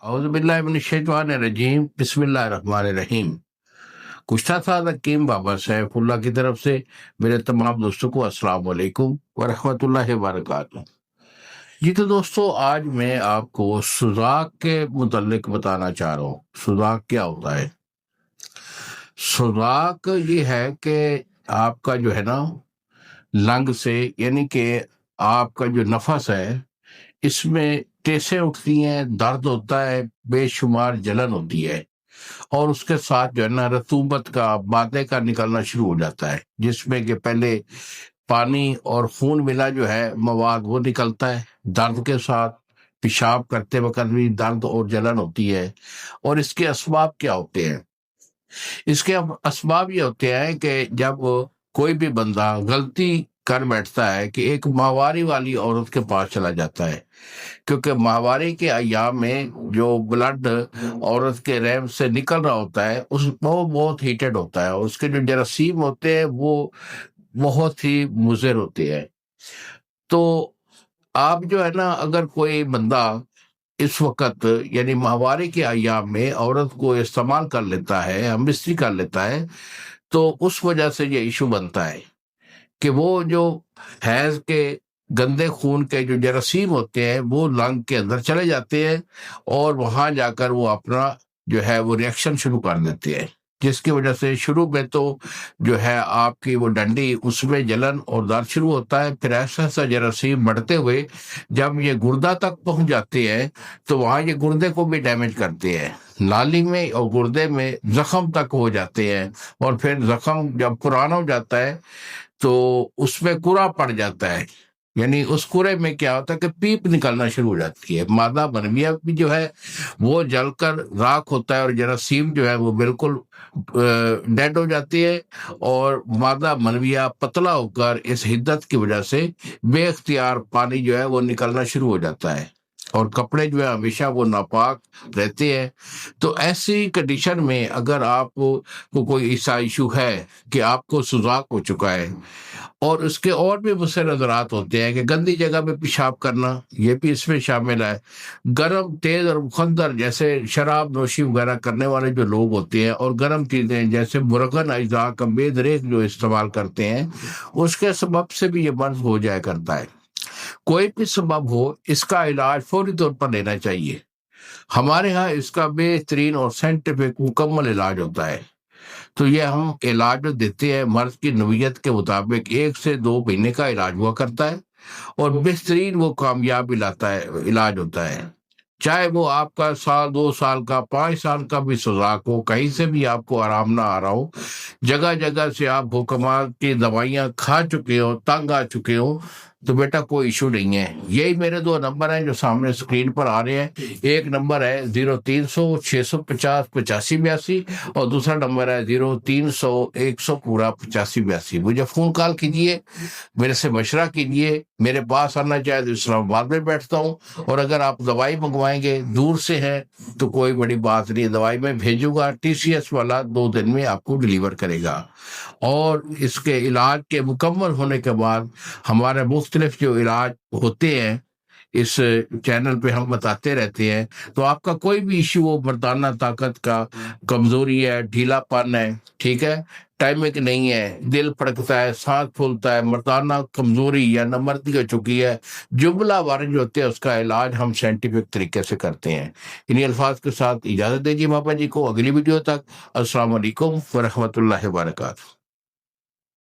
اعوذ باللہ من الشیطان الرجیم بسم اللہ الرحمن الرحیم۔ کچھ تھا حکیم بابا سیف اللہ کی طرف سے میرے تمام دوستوں کو السلام علیکم ورحمۃ اللہ وبرکاتہ۔ جی تو دوستو، آج میں آپ کو سوزاک کے متعلق بتانا چاہ رہا ہوں۔ سوزاک کیا ہوتا ہے؟ سوزاک یہ ہے کہ آپ کا جو ہے نا لنگ سے، یعنی کہ آپ کا جو نفس ہے اس میں ٹیسیں اٹھتی ہیں، درد ہوتا ہے، بے شمار جلن ہوتی ہے، اور اس کے ساتھ جو ہے نا رطوبت کا مادے کا نکلنا شروع ہو جاتا ہے، جس میں کہ پہلے پانی اور خون ملا جو ہے مواد وہ نکلتا ہے۔ درد کے ساتھ پیشاب کرتے وقت بھی درد اور جلن ہوتی ہے۔ اور اس کے اسباب کیا ہوتے ہیں؟ اس کے اسباب یہ ہوتے ہیں کہ جب کوئی بھی بندہ غلطی کر بیٹھتا ہے کہ ایک ماہواری والی عورت کے پاس چلا جاتا ہے، کیونکہ ماہواری کے ایام میں جو بلڈ عورت کے رحم سے نکل رہا ہوتا ہے وہ بہت ہیٹڈ ہوتا ہے، اور اس کے جو جراثیم ہوتے ہیں وہ بہت ہی مضر ہوتے ہیں۔ تو آپ جو ہے نا، اگر کوئی بندہ اس وقت یعنی ماہواری کے ایام میں عورت کو استعمال کر لیتا ہے، ہم بستری کر لیتا ہے، تو اس وجہ سے یہ ایشو بنتا ہے کہ وہ جو حیض کے گندے خون کے جو جراثیم ہوتے ہیں وہ لنگ کے اندر چلے جاتے ہیں، اور وہاں جا کر وہ اپنا جو ہے وہ ریئیکشن شروع کر دیتے ہیں، جس کی وجہ سے شروع میں تو جو ہے آپ کی وہ ڈنڈی اس میں جلن اور درد شروع ہوتا ہے، پھر ایسا ایسا جراثیم بڑھتے ہوئے جب یہ گردہ تک پہنچ جاتے ہیں تو وہاں یہ گردے کو بھی ڈیمیج کرتے ہیں، نالی میں اور گردے میں زخم تک ہو جاتے ہیں، اور پھر زخم جب پرانا ہو جاتا ہے تو اس میں کرا پڑ جاتا ہے، یعنی اس کرے میں کیا ہوتا ہے کہ پیپ نکلنا شروع ہو جاتی ہے، مادہ منویہ بھی جو ہے وہ جل کر راکھ ہوتا ہے، اور جراثیم جو ہے وہ بالکل ڈیڈ ہو جاتی ہے، اور مادہ منویہ پتلا ہو کر اس حدت کی وجہ سے بے اختیار پانی جو ہے وہ نکلنا شروع ہو جاتا ہے، اور کپڑے جو ہے ہمیشہ وہ ناپاک رہتے ہیں۔ تو ایسی کنڈیشن میں اگر آپ کو کوئی ایسا ایشو ہے کہ آپ کو سوزاک ہو چکا ہے، اور اس کے اور بھی بہت سے نظرات ہوتے ہیں کہ گندی جگہ پہ پیشاب کرنا، یہ بھی اس میں شامل ہے، گرم تیز اور مخدر جیسے شراب نوشی وغیرہ کرنے والے جو لوگ ہوتے ہیں، اور گرم چیزیں جیسے مرغن اجزاء کا بید ریک جو استعمال کرتے ہیں، اس کے سبب سے بھی یہ مرض ہو جایا کرتا ہے۔ کوئی بھی سبب ہو، اس کا علاج فوری طور پر لینا چاہیے۔ ہمارے ہاں اس کا بہترین اور سائنٹیفک مکمل علاج ہوتا ہے۔ تو یہ ہم علاج جو دیتے ہیں مرض کی نوعیت کے مطابق 1 سے 2 مہینے کا علاج ہوا کرتا ہے، اور بہترین وہ کامیاب علاج ہوتا ہے، چاہے وہ آپ کا 1 2 سال کا 5 سال کا بھی سوزاک ہو، کہیں سے بھی آپ کو آرام نہ آ رہا ہو، جگہ جگہ سے آپ حکمات کی دوائیاں کھا چکے ہو، تنگ آ چکے ہو، تو بیٹا کوئی ایشو نہیں ہے۔ یہی میرے 2 نمبر ہیں جو سامنے اسکرین پر آ رہے ہیں۔ ایک نمبر ہے 0300 650 8582، اور دوسرا نمبر ہے 0300 100 پورا 8582۔ مجھے فون کال کیجئے، میرے سے مشورہ کیجئے، میرے پاس آنا چاہے تو اسلام آباد میں بیٹھتا ہوں، اور اگر آپ دوائی منگوائیں گے دور سے ہیں تو کوئی بڑی بات نہیں، دوائی میں بھیجوں گا، TCS والا 2 دن میں آپ کو ڈیلیور کرے گا۔ اور اس کے علاج کے مکمل ہونے کے بعد ہمارے مختلف جو علاج ہوتے ہیں اس چینل پہ ہم بتاتے رہتے ہیں، تو آپ کا کوئی بھی ایشو ہو، مردانہ طاقت کا کمزوری ہے، ڈھیلا پن ہے، ٹھیک ہے، ٹائمنگ نہیں ہے، دل پھڑکتا ہے، سانس پھولتا ہے، مردانہ کمزوری یا نامردی ہو چکی ہے، جملہ وار جو ہوتے ہیں اس کا علاج ہم سائنٹیفک طریقے سے کرتے ہیں۔ انہی الفاظ کے ساتھ اجازت دیجیے ماپا جی کو، اگلی ویڈیو تک السلام علیکم ورحمۃ اللہ وبرکاتہ۔